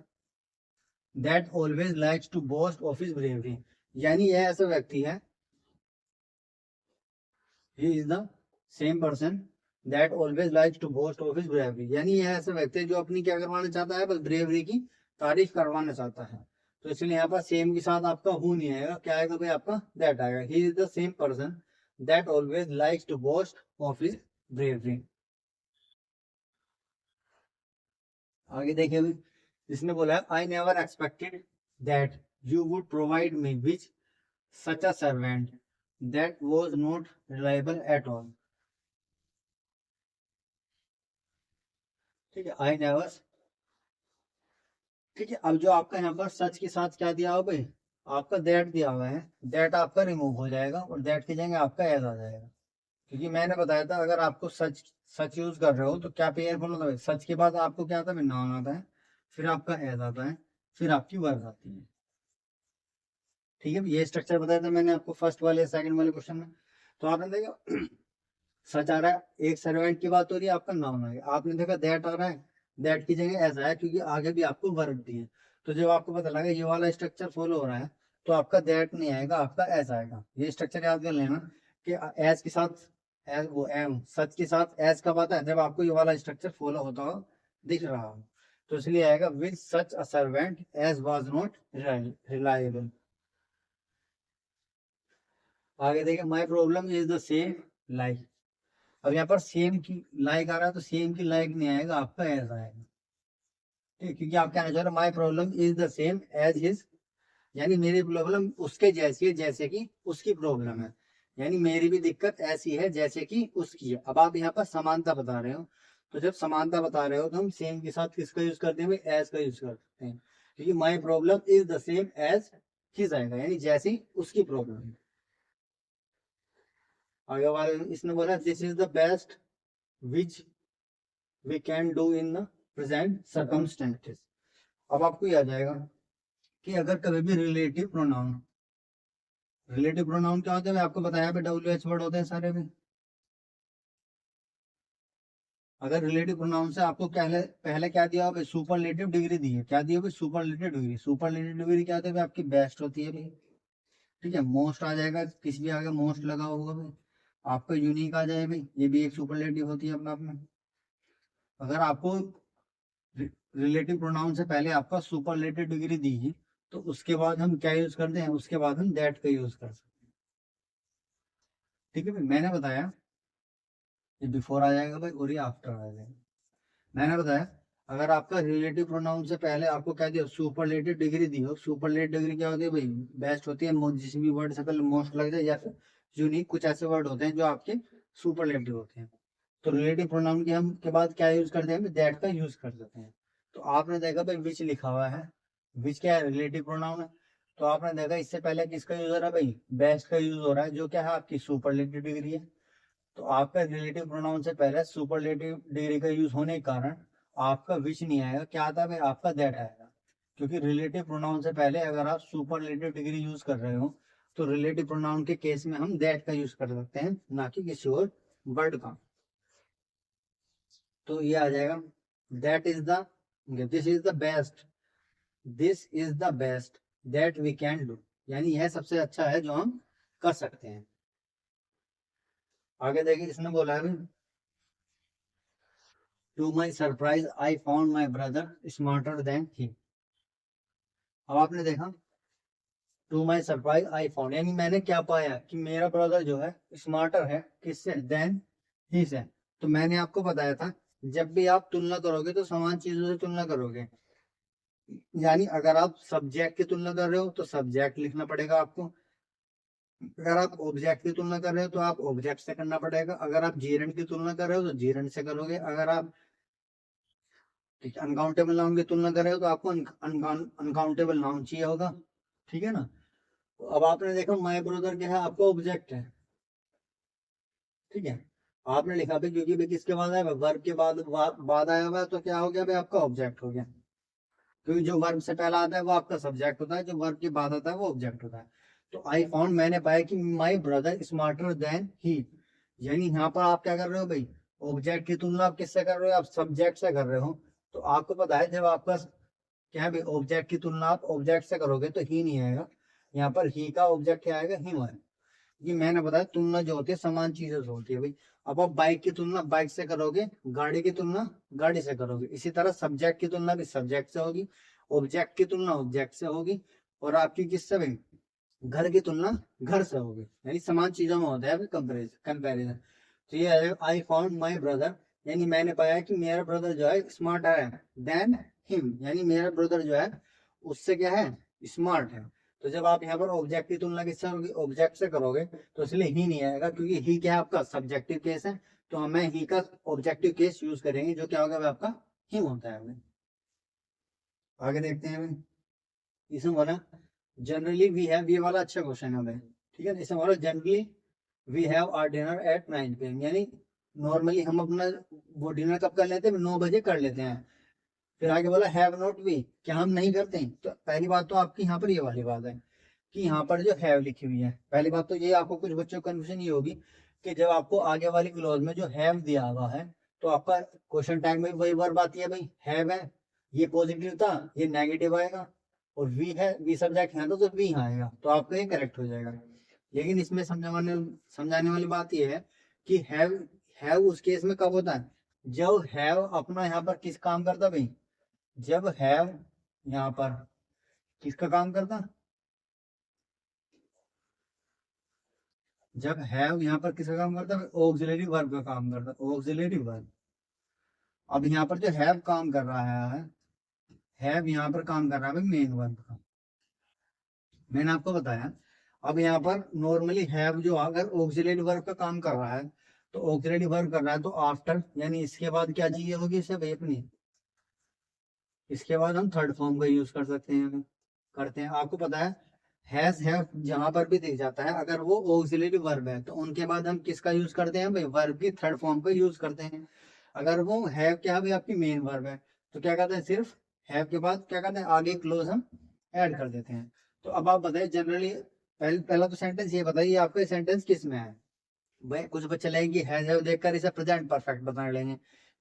S1: That always likes to boast of his bravery, यानी यह ऐसा व्यक्ति है, he is the same person that always likes to boast of his bravery, यानी यह ऐसा व्यक्ति है जो अपनी क्या करवाना चाहता है, बस ब्रेवरी की तारीफ करवाना चाहता है। तो इसलिए यहाँ पर सेम के साथ आपका हु नहीं आएगा, क्या आएगा भाई, आपका दैट आएगा। He is the same person that always likes to boast of his bravery. आगे देखिए अभी, इसने बोला है I never expected that you would provide me which such a servant that was not reliable at all. ठीक है, I never, ठीक है। अब जो आपका यहाँ पर सच के साथ क्या दिया हुआ भाई, आपका दैट दिया हुआ है, दैट आपका रिमूव हो जाएगा और दैट की जगह आपका एज आ जाएगा। क्योंकि मैंने बताया था अगर आपको सच सच यूज कर रहे हो तो क्या पेयर फॉलो होता है, सच के बाद आपको क्या आता है, नाउन आता है, फिर आपका एज आता है, फिर आपकी वर्ब आती है। ठीक है, ये स्ट्रक्चर बताया था मैंने आपको फर्स्ट वाले सेकंड वाले क्वेश्चन में। तो आपने देखा सच आ रहा है, एक सर्वेंट की बात हो रही है, आपका नाउन आ गया। आपने देखा दैट आ रहा है, दैट की जगह ऐसा है, क्योंकि आगे भी आपको वर्ब दी है। तो जब आपको पता लगा ये वाला स्ट्रक्चर फॉलो हो रहा है, तो आपका दैट नहीं आएगा, आपका एज आएगा। ये स्ट्रक्चर याद कर लेना कि एज के साथ एज, वो एम सच के साथ एज कब आता है, जब आपको ये वाला स्ट्रक्चर फॉलो होता हो दिख रहा हो। तो इसलिए आएगा with such a servant as was not reliable. आगे देखें, my problem is the same like. अब यहाँ पर सेम की लाइक आ रहा है, तो सेम की लाइक नहीं आएगा, आपका एज आएगा। ठीक, क्योंकि आप कहना चाह रहे हो my problem is the same as his, यानी मेरी प्रॉब्लम उसके जैसी है जैसे कि उसकी प्रॉब्लम है, यानी मेरी भी दिक्कत ऐसी है जैसे कि उसकी है। अब आप यहाँ पर समानता बता रहे हो, तो जब समानता बता रहे हो तो हम सेम के साथ किसका यूज करते हैं भाई, एज का यूज करते हैं। क्योंकि my problem is the same as his आएगा, यानी जैसी उसकी प्रॉब्लम है। आगे वाले इसने बोला this is the best which we can do in the present circumstances. अब आपको याद आएगा कि अगर कभी भी रिलेटिव प्रोनाउन, रिलेटिव प्रोनाउन क्या होता है, आपको बताया भी WH वर्ड होते हैं सारे में। अगर रिलेटिव प्रोनाउन से आपको पहले पहले क्या दिया होगा, सुपरलेटिव डिग्री दी है, क्या दी होगी, सुपरलेटिव डिग्री। सुपरलेटिव डिग्री क्या होती है, आपकी बेस्ट होती है भाई। ठीक है, मोस्ट आ जाएगा, किसी भी आगे मोस्ट लगा होगा भाई, आपका यूनिक आ जाए भाई, ये भी एक सुपरलेटिव होती है अपना अपना। अगर आपको रिलेटिव प्रोनाउन से पहले आपका सुपरलेटिव डिग्री दी है, तो उसके बाद हम क्या यूज करते हैं, उसके बाद हम दैट का यूज कर सकते हैं। ठीक है भाई, मैंने बताया ये बिफोर आ जाएगा भाई, और ये आफ्टर आ जाएगा। मैंने बताया अगर आपका रिलेटिव प्रोनाउन से पहले आपको क्या दिया, सुपरलेटिव डिग्री दी हो। सुपरलेटिव डिग्री क्या होती है भाई, बेस्ट होती है, जिस भी वर्ड से पहले मोस्ट लग जाए, या फिर यूनिक, कुछ ऐसे वर्ड होते हैं जो आपके सुपरलेटिव होते हैं। तो रिलेटिव प्रोनाउन के हम के बाद क्या यूज करते हैं, दैट का यूज कर देते हैं। तो आपने देखा भाई विच लिखा हुआ है, विच क्या है, रिलेटिव प्रोनाउन है। तो आपने देखा इससे पहले किसका यूज हो रहा है भाई, बेस्ट का यूज हो रहा है, जो क्या है आपकी सुपरलेटिव डिग्री है। तो आपका रिलेटिव प्रोनाउन से पहले सुपरलेटिव डिग्री का यूज होने के कारण आपका विच नहीं आएगा, क्या आता है भाई, आपका दैट आएगा। क्योंकि रिलेटिव प्रोनाउन से पहले अगर आप सुपरलेटिव डिग्री यूज कर रहे हो तो रिलेटिव प्रोनाउन के केस में हम दैट का यूज कर सकते हैं, ना कि किसी और वर्ड का। तो ये आ जाएगा that is the, this is the best, this is the best that we can do, यानी यह सबसे अच्छा है जो हम कर सकते हैं। आगे देखिए इसने बोला है, to my surprise I found my brother smarter than he. अब आपने देखा to my surprise I found, यानी मैंने क्या पाया कि मेरा ब्रदर जो है स्मार्टर है किससे, देन ही से। तो मैंने आपको बताया था जब भी आप तुलना करोगे तो समान चीजों से तुलना करोगे, यानी अगर आप सब्जेक्ट की तुलना कर रहे हो तो सब्जेक्ट लिखना पड़ेगा आपको, अगर आप ऑब्जेक्ट की तुलना कर रहे हो तो आप ऑब्जेक्ट से करना पड़ेगा, अगर आप जीरेंट की तुलना कर रहे हो तो जीरेंट से करोगे, अगर आप अनकाउंटेबल नाउन की तुलना कर रहे हो तो आपको अनकाउंटेबल नाउन चाहिए होगा, ठीक है ना। तो अब आपने देखा माय ब्रदर क्या है, आपका ऑब्जेक्ट है, ठीक है। आपने लिखा भी क्योंकि भी किसके बाद आया, वर्ब के बाद आया हुआ है, तो क्या हो गया भाई, आपका ऑब्जेक्ट हो गया। क्योंकि जो वर्ब से पहला आता है वो आपका सब्जेक्ट होता है, जो वर्ब के बाद आता है वो ऑब्जेक्ट होता है। तो आई फाउंड, मैंने पाया कि my brother smarter than he, यानी यहाँ पर आप क्या कर रहे हो भाई, ऑब्जेक्ट की तुलना आप किससे कर रहे हो, आप सब्जेक्ट से कर रहे हो। तो आपको पता है जब आपका क्या है भाई, ऑब्जेक्ट की तुलना आप ऑब्जेक्ट से करोगे तो ही नहीं आएगा, यहाँ पर ही का ऑब्जेक्ट क्या आएगा, हिम है। ये मैंने बताया तुलना जो होती है समान चीजों से होती है भाई। अब आप बाइक की तुलना बाइक से करोगे, गाड़ी की तुलना गाड़ी से करोगे, इसी तरह सब्जेक्ट की तुलना भी सब्जेक्ट से होगी, ऑब्जेक्ट की तुलना ऑब्जेक्ट से होगी, और आपकी किससे भाई, घर की तुलना घर से होगी, यानी समान चीजों में होता है कंपेरिजन। तो ये है आई फाउंड माई ब्रदर, यानी मैंने पाया कि मेरा ब्रदर जो है स्मार्ट है देन हिम, यानी मेरा ब्रदर जो है उससे क्या है, स्मार्ट है। तो जब आप यहाँ पर ऑब्जेक्ट की तुलना किससे होगी, ऑब्जेक्ट से करोगे, तो इसलिए ही नहीं आएगा, क्योंकि ही क्या है आपका सब्जेक्टिव केस है। तो हमें ही का ऑब्जेक्टिव केस यूज करेंगे, जो क्या होगा भाई, आपका हिम होता है भाई। आगे देखते हैं भाई, इसमें बोला जनरली वी हैव, ये वाला अच्छा क्वेश्चन है भाई, ठीक है। इसमें बोला generally we have our dinner at 9 PM, यानी नॉर्मली हम अपना वो डिनर कब कर लेते हैं, 9 बजे कर लेते हैं। फिर आगे बोला हैव नॉट वी, क्या हम नहीं करते हैं। तो पहली बात तो आपकी यहाँ पर ये वाली बात है कि यहाँ पर जो हैव लिखी हुई है, पहली बात तो ये आपको कुछ बच्चों को कंफ्यूजन ये होगी कि जब आपको आगे वाली क्लॉज में जो हैव दिया हुआ है तो आपका क्वेश्चन टैग में वही वर्ब आती है भाई, हैव है, ये पॉजिटिव था, ये नेगेटिव आएगा, और वी है, वी सब्जेक्ट है तो वी आएगा, तो आपका ये करेक्ट हो जाएगा। लेकिन इसमें समझाने वाली बात ये है कि हैव उस केस में कब होता है, जब हैव अपना यहाँ पर किस काम करता भाई, जब हैव यहाँ पर किसका काम करता, जब हैव यहाँ पर किसका काम करता है, ऑक्सिलरी वर्ब का काम करता है, ऑक्सिलरी वर्ब। अब यहाँ पर जो हैव काम कर रहा है, हैव यहाँ पर काम कर रहा है मेन वर्ब का, मैंने आपको बताया। अब यहाँ पर नॉर्मली हैव जो अगर ऑक्सिलरी वर्ब का काम कर रहा है, तो ऑक्सिलरी वर्ब कर रहा है तो आफ्टर, यानी इसके बाद क्या चाहिए होगी इसे भाई अपनी, इसके बाद हम थर्ड फॉर्म का यूज कर सकते हैं, करते हैं। आपको पता है हैज हैव जहां पर भी दिख जाता है अगर वो ऑक्सिलरी वर्ब है तो उनके बाद हम किसका यूज करते हैं भाई, वर्ब की थर्ड फॉर्म का यूज करते हैं। अगर वो हैव क्या भाई आपकी मेन वर्ब है तो क्या कहते हैं, सिर्फ हैव के बाद क्या कहते हैं आगे क्लोज हम ऐड कर देते हैं। तो अब आप बताइए जनरली पहला तो सेंटेंस ये बताइए आपका सेंटेंस किस में है भाई। कुछ बच्चे लेंगे हैज हैव देखकर इसे प्रेजेंट परफेक्ट बता लेंगे,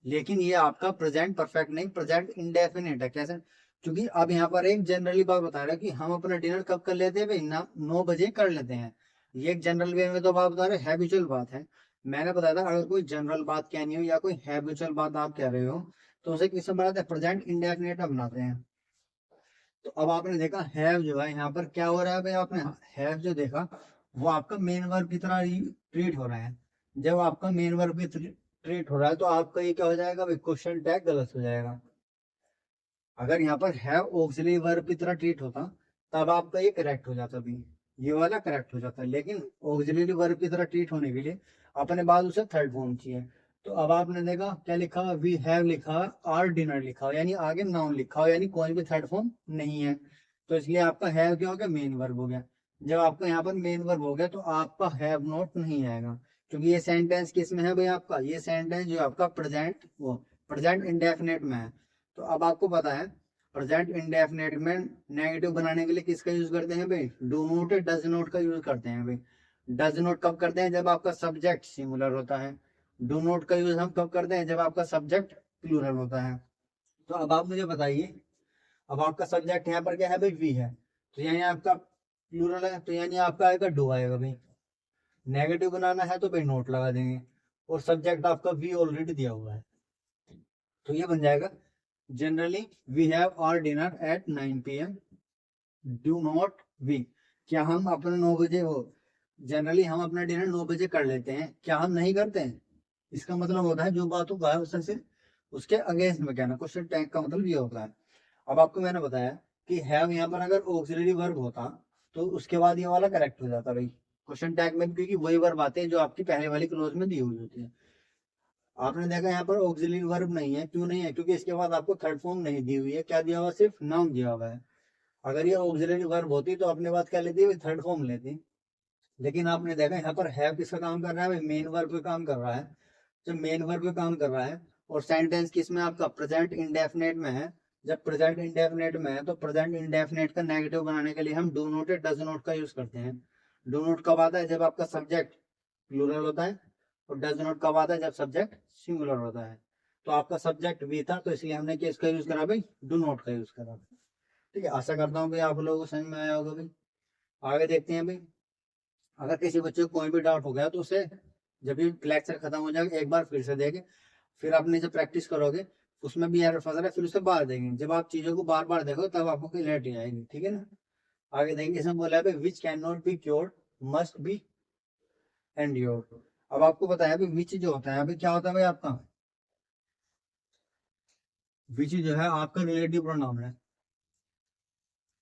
S1: लेकिन ये आपका प्रेजेंट परफेक्ट नहीं, प्रेजेंट इंडेफिनिट है। कैसे, क्योंकि अब यहाँ पर एक जनरली बात बता रहे हैं कि हम अपना डिनर कब कर लेते हैं भाई, ना 9 बजे कर लेते हैं। ये एक जनरल वे में तो बात बता रहे हैं, हैबिचुअल बात है। मैंने बताया था अगर कोई जनरल बात कहनी हो या कोई हैबिचुअल बात आप कह रहे हो तो उसे किससे बनाते हैं, प्रेजेंट इंडेफिनिट में बनाते हैं। तो अब आपने देखा हैव जो है यहाँ पर क्या हो रहा है भाई, आपने हैव जो देखा वो आपका मेन वर्ब की तरह ट्रीट हो रहा है। जब आपका मेन वर्ब की ट्रीट हो रहा है तो आपका ये क्या हो जाएगा भाई, क्वेश्चन टैग गलत हो जाएगा। अगर यहाँ पर हैव ऑक्सिलरी वर्ब की तरह ट्रीट होता तब आपका ये करेक्ट हो जाता भी, ये वाला करेक्ट हो जाता है। लेकिन ऑक्सिलरी वर्ब की तरह ट्रीट होने के लिए अपने बाद उसे थर्ड फॉर्म चाहिए। तो अब आपने देखा क्या लिखा, वी हैव लिखा, आर डिनर लिखा हो, यानी आगे नाउन लिखा हो, यानी कोई भी थर्ड फॉर्म नहीं है। तो इसलिए आपका हैव क्या हो गया, मेन वर्ब हो गया। जब आपका यहाँ पर मेन वर्ब हो गया तो आपका हैव नॉट नहीं आएगा, क्योंकि ये सेंटेंस किस में है भाई आपका, ये सेंटेंस जो आपका प्रेजेंट वो प्रेजेंट इंडेफिनेट में है। तो अब आपको पता है प्रेजेंट इंडेफिनेट में नेगेटिव बनाने के लिए किसका यूज करते हैं भाई, डू नोट, डज नोट का यूज करते हैं भाई। डज नोट कब करते हैं, जब आपका सब्जेक्ट सिंगुलर होता है। डू नोट का यूज हम कब करते हैं, जब आपका सब्जेक्ट प्लूरल होता है। तो अब आप मुझे बताइए, अब आपका सब्जेक्ट यहाँ पर क्या है भाई, वी है, तो यानी आपका प्लूरल है, तो यानी आपका आएगा डू आएगा भाई। नेगेटिव बनाना है तो भाई नोट लगा देंगे, और सब्जेक्ट आपका वी ऑलरेडी दिया हुआ है, तो ये बन जाएगा generally we have our dinner at 9 PM। Do not we, क्या हम अपना 9 बजे हो, जनरली हम अपना डिनर 9 बजे कर लेते हैं, क्या हम नहीं करते हैं। इसका मतलब होता है जो बात को कहा है उससे सिर्फ उसके अगेंस्ट में कहना। क्वेश्चन टैग का मतलब ये होता है। अब आपको मैंने बताया कि हैव यहाँ पर अगर ऑक्सिलरी वर्ब होता तो उसके बाद ये वाला करेक्ट हो जाता भाई क्वेश्चन टैग में, क्योंकि वही वर्ब आते हैं जो आपकी पहले वाली क्लोज में दी हुई होती है। आपने देखा यहाँ पर ऑक्सिलरी वर्ब नहीं है, क्यों नहीं है, क्योंकि इसके बाद आपको थर्ड फॉर्म नहीं दी हुई है, क्या दिया हुआ, सिर्फ नाउन दिया हुआ है। अगर ये ऑक्सिलरी वर्ब होती तो अपने बात क्या लेती, थर्ड फॉर्म लेती। लेकिन आपने देखा यहाँ पर हैव किसका काम कर रहा है, मेन वर्ब पे काम कर रहा है। जब मेन वर्ब पे काम कर रहा है और सेंटेंस किसमें, आपका प्रेजेंट इंडेफिनेट में है, जब प्रेजेंट इंडेफिनेट में है तो प्रेजेंट इंडेफिनेट का नेगेटिव बनाने के लिए हम डू नोट डज नोट का यूज करते हैं। डू नोट कब आता है, जब आपका सब्जेक्ट प्लूरल होता है, और डज नोट कब आता है, जब सब्जेक्ट सिंगुलर होता है। तो आपका सब्जेक्ट भी था, तो इसलिए हमने किसका यूज करा भाई, डू नोट का यूज करा। ठीक है, आशा करता हूँ भाई आप लोगों को समझ में आया होगा भाई। आगे देखते हैं भाई, अगर किसी बच्चे को कोई भी डाउट हो गया तो उसे जब भी लेक्चर खत्म हो जाएगा एक बार फिर से देखे, फिर आपने जब प्रैक्टिस करोगे उसमें भी एरर फंस रहा है फिर उसे बार देंगे। जब आप चीजों को बार बार देखो तब आपको क्लियरिटी आएगी, ठीक है ना। आगे देखेंगे, इसमें बोला है which can not be cured must be endured. अब आपको बताया भाई विच जो होता है अभी क्या होता है भाई आपका, विच जो है आपका रिलेटिव प्रोनाउन है,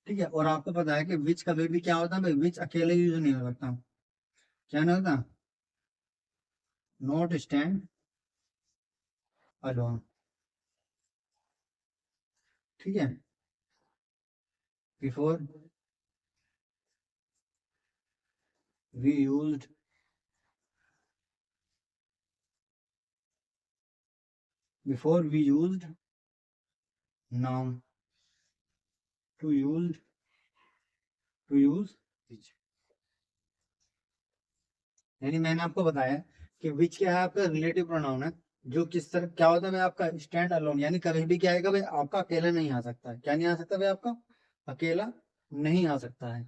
S1: ठीक है। और आपको पता है कि विच कभी भी क्या होता है भाई, विच अकेले यूज नहीं हो सकता, क्या नहीं होता, नॉट स्टैंड अलोन, ठीक है। Before we used, before we used noun to use, to use which. यानी मैंने आपको बताया कि विच क्या है, आपका रिलेटिव प्रोनाउन है, जो किस तरह क्या होता है भाई आपका, स्टैंड अलोन, यानी कभी भी क्या आएगा भाई आपका अकेला नहीं आ सकता है। क्या नहीं आ सकता भाई आपका अकेला नहीं आ सकता है,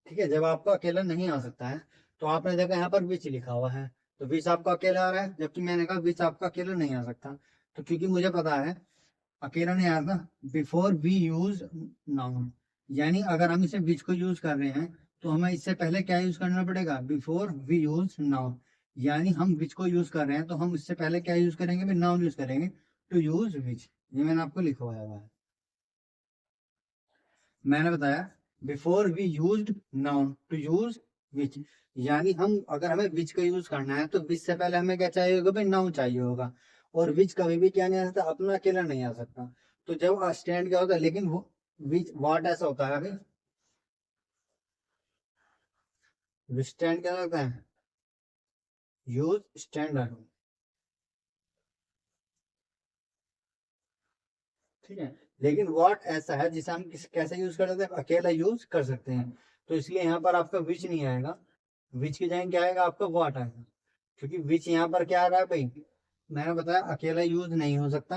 S1: ठीक है। जब आपका अकेला नहीं आ सकता है तो आपने देखा यहाँ पर विच लिखा हुआ है, तो विच आपका अकेला आ रहा है, जबकि मैंने कहा विच आपका अकेला नहीं आ सकता। तो क्योंकि मुझे पता है अकेला नहीं आता, बिफोर वी यूज नाउन, यानी अगर हम इसे विच को यूज कर रहे हैं तो हमें इससे पहले क्या यूज करना पड़ेगा, बिफोर वी यूज नाउन। यानी हम विच को यूज कर रहे हैं तो हम इससे पहले क्या यूज करेंगे भाई, नाउन यूज करेंगे, टू यूज विच। ये मैंने आपको लिखा हुआ है, मैंने बताया before we used noun to use which. यानी हम अगर हमें विच का यूज करना है तो विच से पहले हमें क्या चाहिए होगा भाई, नाउन चाहिए होगा। और विच कभी भी क्या नहीं आ सकता, अपना अकेला नहीं आ सकता। तो जब स्टैंड क्या होता है, लेकिन वो विच वाट ऐसा होता है भाई, स्टैंड क्या होता है, यूज स्टैंडर्ड, ठीक है। लेकिन व्हाट ऐसा है जिसे हम कैसे यूज कर सकते हैं, अकेला यूज कर सकते हैं। तो इसलिए यहाँ पर आपका विच नहीं आएगा, विच की जगह क्या आएगा आपका व्हाट आएगा, क्योंकि विच यहाँ पर क्या आ रहा है भाई, मैंने बताया अकेला यूज नहीं हो सकता।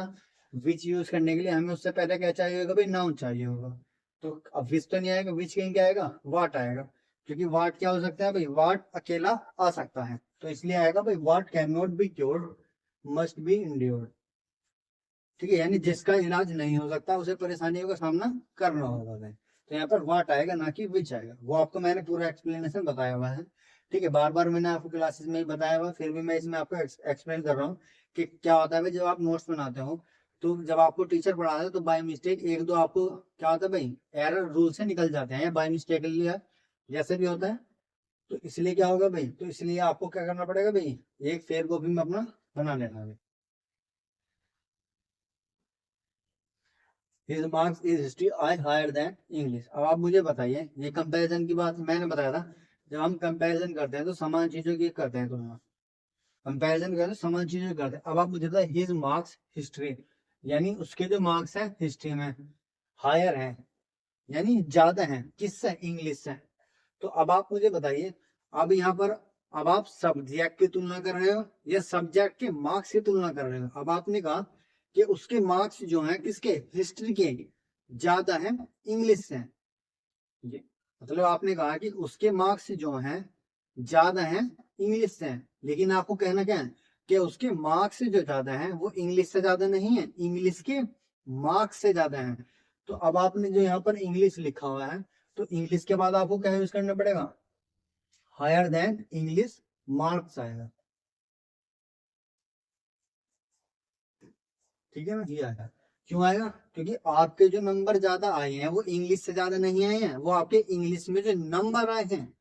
S1: विच यूज करने के लिए हमें उससे पहले क्या चाहिए होगा भाई, नाउन चाहिए होगा। तो अब विच तो नहीं आएगा, विच कहीं क्या आएगा, व्हाट आएगा। क्योंकि व्हाट क्या हो सकता है भाई, व्हाट अकेला आ सकता है, तो इसलिए आएगा भाई what can not be cured must be endured, ठीक है। यानी जिसका इलाज नहीं हो सकता उसे परेशानियों का सामना करना होगा भाई। तो यहाँ पर वाट आएगा ना कि विच आएगा, वो आपको मैंने पूरा एक्सप्लेनेशन बताया हुआ है, ठीक है। बार बार मैंने आपको क्लासेस में ही बताया हुआ, फिर भी मैं इसमें आपको एक्सप्लेन कर रहा हूँ कि क्या होता है भाई। जब आप नोट्स बनाते हो तो जब आपको टीचर पढ़ाते हैं तो बाय मिस्टेक एक दो आपको क्या होता है भाई, एरर रूल से निकल जाते हैं, या बाय मिस्टेक लिया जैसे भी होता है। तो इसलिए क्या होगा भाई, तो इसलिए आपको क्या करना पड़ेगा भाई, एक फेयर कॉपी में अपना बना लेना है। His marks is history I higher than English। अब आप मुझे बताइए, ये कंपैरिजन की बात मैंने बताया था, जब हम कंपैरिजन करते हैं तो समान चीजों की करते हैं तुलना, कंपैरिजन करते समान चीजें करते। अब आप मुझे बताइए हिज मार्क्स हिस्ट्री, यानी उसके जो मार्क्स हैं हिस्ट्री में हायर हैं, यानी ज्यादा हैं, किससे, इंग्लिश से। तो अब आप मुझे बताइए, अब यहाँ पर अब आप सब्जेक्ट की तुलना कर रहे हो या सब्जेक्ट के मार्क्स की तुलना कर रहे हो। अब आपने कहा कि उसके मार्क्स जो हैं किसके, हिस्ट्री के, ज्यादा हैं इंग्लिश से। ये मतलब आपने कहा कि उसके मार्क्स जो हैं ज्यादा हैं इंग्लिश से, लेकिन आपको कहना क्या है कि उसके मार्क्स जो ज्यादा हैं वो इंग्लिश से ज्यादा नहीं है, इंग्लिश के मार्क्स से ज्यादा हैं। तो अब आपने जो यहाँ पर इंग्लिश लिखा हुआ है, तो इंग्लिश के बाद आपको क्या यूज करना पड़ेगा, हायर देन इंग्लिश मार्क्स आएगा। ठीक है ना, ये आएगा। क्यों आएगा, क्योंकि आपके जो नंबर ज्यादा आए हैं वो इंग्लिश से ज्यादा नहीं आए हैं, वो आपके इंग्लिश में जो नंबर आए हैं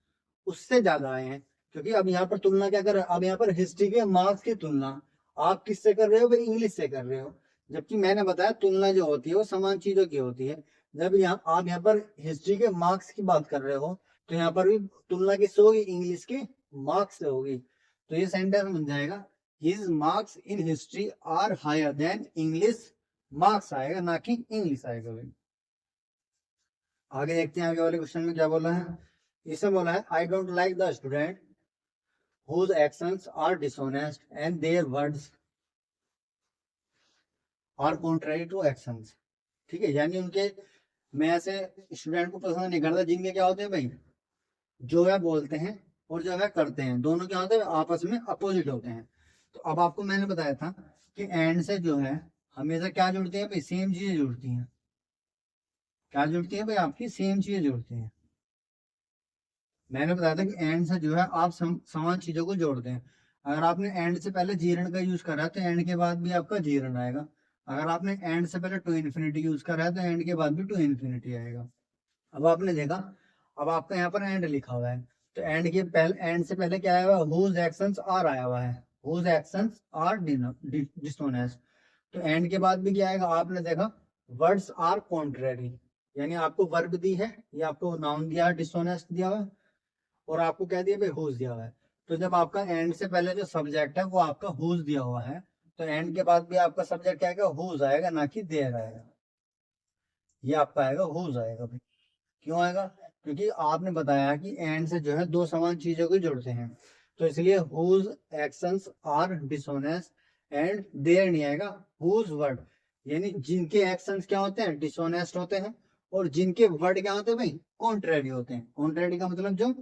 S1: उससे ज्यादा आए हैं। क्योंकि अब यहाँ पर तुलना क्या कर रहे हो, अब यहाँ पर हिस्ट्री के मार्क्स की तुलना आप किससे कर रहे हो, भाई इंग्लिश से कर रहे हो। जबकि मैंने बताया तुलना जो होती है वो समान चीजों की होती है। जब यहाँ आप यहाँ पर हिस्ट्री के मार्क्स की बात कर रहे हो, तो यहाँ पर भी तुलना किससे होगी, इंग्लिश के मार्क्स से होगी। तो ये सेंटेंस बन जाएगा his marks in history are higher than English marks आएगा, ना कि इंग्लिश आएगा भाई। आगे देखते हैं आगे वाले क्वेश्चन में क्या बोला है। इसे बोला है I don't like the student whose actions are dishonest and their words are contrary to actions। ठीक है, यानी उनके, मैं ऐसे स्टूडेंट को पसंद नहीं करता जिनके क्या होते हैं भाई, जो वह बोलते हैं और जो वह करते हैं दोनों क्या होते हैं, आपस में अपोजिट होते हैं। तो अब आपको मैंने बताया था कि एंड से जो है हमेशा क्या जुड़ती है भाई, सेम चीजें जुड़ती हैं। क्या जुड़ती है भाई, आपकी सेम चीजें जुड़ती हैं। मैंने बताया था कि एंड से जो है आप समान चीजों को जोड़ते हैं। अगर आपने एंड से पहले जीरण का यूज करा है तो एंड के बाद भी आपका जीरण आएगा। अगर आपने एंड से पहले टू इन्फिनिटी यूज करा है तो एंड के बाद भी टू इन्फिनिटी आएगा। अब आपने देखा, अब आपका यहाँ पर एंड लिखा हुआ है, तो एंड के पहले, एंड से पहले क्या आया हुआ है, हुज एक्शंस आर आया हुआ है, हुज एक्शंस आर डिसऑनेस्ट। तो एंड के बाद भी क्या आएगा, आपने देखा वर्ड्स आर कॉन्ट्रेरी, यानी आपको वर्ब दी है या आपको नाउन दिया है डिसऑनेस्ट दिया हुआ है, और आपको कह दिया भाई हुज दिया हुआ है। तो जब आपका एंड से पहले जो सब्जेक्ट है वो आपका हुज दिया हुआ है, तो एंड के बाद भी आपका सब्जेक्ट क्या आएगा, हुज आएगा, ना कि देयर आएगा। ये आपका आएगा हुज आएगा भाई। क्यों आएगा, क्योंकि आपने बताया कि एंड से जो है दो समान चीजों को जोड़ते हैं, तो इसलिए whose actions are dishonest and their नहीं आएगा, हुज वर्ड, यानी जिनके एक्शंस क्या होते हैं, डिसऑनेस्ट होते हैं, और जिनके वर्ड क्या होते हैं भाई, कॉन्ट्रेरी होते हैं। कॉन्ट्रेरी का मतलब जो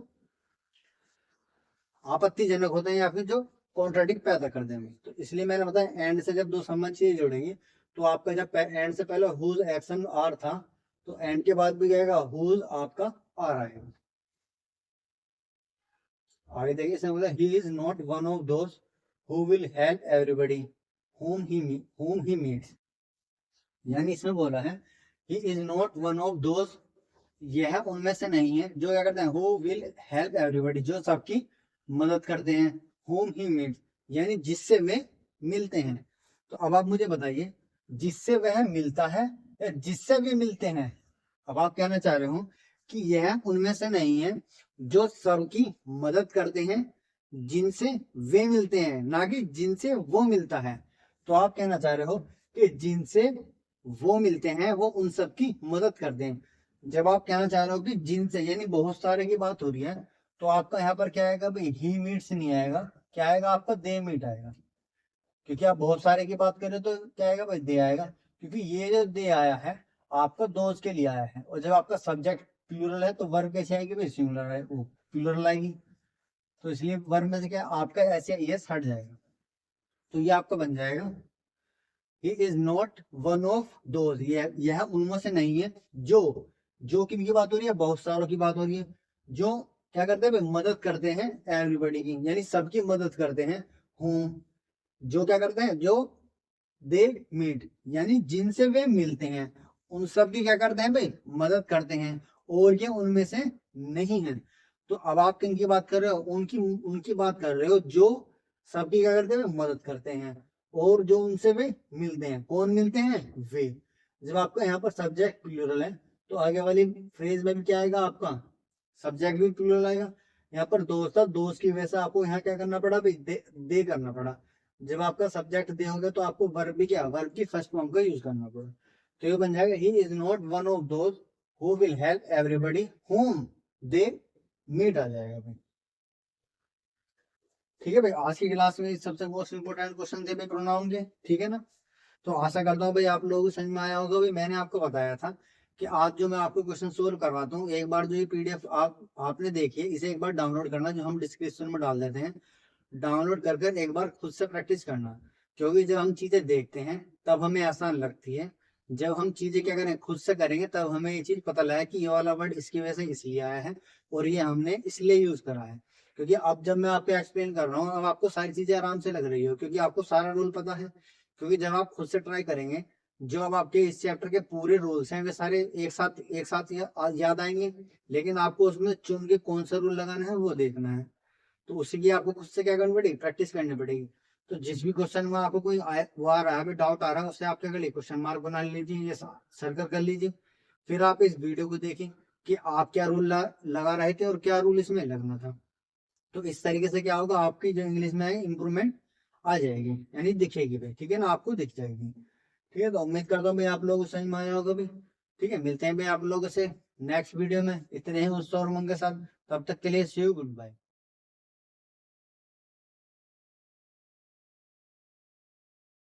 S1: आपत्तिजनक होते हैं या फिर जो कॉन्ट्राडिक्ट पैदा कर देंगे। तो इसलिए मैंने बताया एंड से जब दो समान चीजें जोड़ेंगी, तो आपका जब एंड से पहले हुज एक्शन आर था, तो एंड के बाद भी जाएगा हुज आपका आर आएगा। आगे देखिए, इसमें बोला he is not one of those who will help everybody whom he meets। यानी इसमें बोला है he is not one of those, यह उनमें से नहीं है जो क्या करते हैं, हु विल हेल्प एवरीबडी, जो सबकी मदद करते हैं, whom he meets, यानी जिससे वे मिलते हैं। तो अब आप मुझे बताइए, जिससे वह मिलता है या जिससे वे मिलते हैं। अब आप कहना चाह रहे हो कि यह उनमें से नहीं है जो सबकी मदद करते हैं, जिनसे वे मिलते हैं, ना कि जिनसे वो मिलता है। तो आप कहना चाह रहे हो कि जिनसे वो मिलते हैं वो उन सबकी मदद करते हैं। जब आप कहना चाह रहे हो कि जिनसे, यानी बहुत सारे की बात हो रही है, तो आपका यहाँ पर क्या आएगा भाई, ही मीट्स नहीं आएगा, क्या आएगा आपका, दे मीट आएगा। क्योंकि आप बहुत सारे की बात करें तो क्या आएगा भाई, दे आएगा। क्योंकि ये जो दे आया है आपका दोस्त के लिए आया है, और जब आपका सब्जेक्ट प्लूरल है तो वर्ब कैसे आएगी भाई, सिंगुलर है, वो प्लूरल आएगी। तो इसलिए वर्ब में से क्या आपका ऐसे यस हट जाएगा। तो ये आपका बन जाएगा he is not one of those, यह उनमें से नहीं है जो किन की बात हो रही है, बहुत सारों की बात हो रही है, जो क्या करते हैं भाई, मदद करते हैं एवरीबडी की, यानी सबकी मदद करते हैं। हूँ, जो क्या करते हैं, जो दे मीट, यानी जिनसे वे मिलते हैं उन सब की क्या करते हैं भाई, मदद करते हैं, और ये उनमें से नहीं है। तो अब आप किन की बात कर रहे हो, उनकी उनकी बात कर रहे हो जो सबकी क्या करते हैं, मदद करते हैं, और जो उनसे वे मिलते हैं। कौन मिलते हैं, वे। जब आपका यहाँ पर सब्जेक्ट प्लूरल है तो आगे वाली फ्रेज में भी क्या आएगा आपका, सब्जेक्ट भी प्लूरल आएगा। यहाँ पर दोस्त था, दोस्त की वजह से आपको यहाँ क्या करना पड़ा भाई, दे करना पड़ा। जब आपका सब्जेक्ट दे होगा तो आपको वर्ब भी क्या, वर्ब की फर्स्ट फॉर्म का यूज करना पड़ा। तो ये बन जाएगा he is not one of those who will help everybody whom they meet आ जाएगा भाई। ठीक है भाई, आज की क्लास में सबसे मोस्ट इंपोर्टेंट क्वेश्चन थे भाई प्रोनाउन के, ठीक है ना। तो आशा करता हूँ भाई आप लोगों को समझ में आया होगा। भाई मैंने आपको बताया था कि आज जो मैं आपको क्वेश्चन सोल्व करवाता हूँ, एक बार जो ये पीडीएफ आपने देखी है, इसे एक बार डाउनलोड करना, जो हम डिस्क्रिप्शन में डाल देते हैं। डाउनलोड कर कर एक बार खुद से प्रैक्टिस करना, क्योंकि जब हम चीजें देखते हैं तब हमें आसान लगती है। जब हम चीजें क्या करें, खुद से करेंगे, तब हमें ये चीज पता लगा कि ये वाला वर्ड इसकी वजह से इसलिए आया है और ये हमने इसलिए यूज करा है। क्योंकि अब जब मैं आपको एक्सप्लेन कर रहा हूँ, अब आपको सारी चीजें आराम से लग रही हो, क्योंकि आपको सारा रूल पता है। क्योंकि जब आप खुद से ट्राई करेंगे, जो अब आपके इस चैप्टर के पूरे रूल्स हैं वे सारे एक साथ याद आएंगे। लेकिन आपको उसमें चुन के कौन सा रूल लगाना है वो देखना है। तो उसी की आपको खुद से क्या करनी पड़ेगी, प्रैक्टिस करनी पड़ेगी। तो जिस भी क्वेश्चन में आपको कोई वो आ रहा है, डाउट आ रहा है, उससे आप क्या कर लीजिए, क्वेश्चन मार्क बना लीजिए या सर्कल कर लीजिए। फिर आप इस वीडियो को देखें कि आप क्या रूल लगा रहे थे और क्या रूल इसमें लगना था। तो इस तरीके से क्या होगा, आपकी जो इंग्लिश में है इम्प्रूवमेंट आ जाएगी, यानी दिखेगी भाई। ठीक है ना, आपको दिख जाएगी। ठीक है, तो उम्मीद करता हूँ भाई आप लोगों को समझ में आया होगा भाई। ठीक है, मिलते हैं भाई आप लोगों से नेक्स्ट वीडियो में इतने ही उत्साह और उमंग के साथ। तब तक के लिए सी यू, गुड बाय।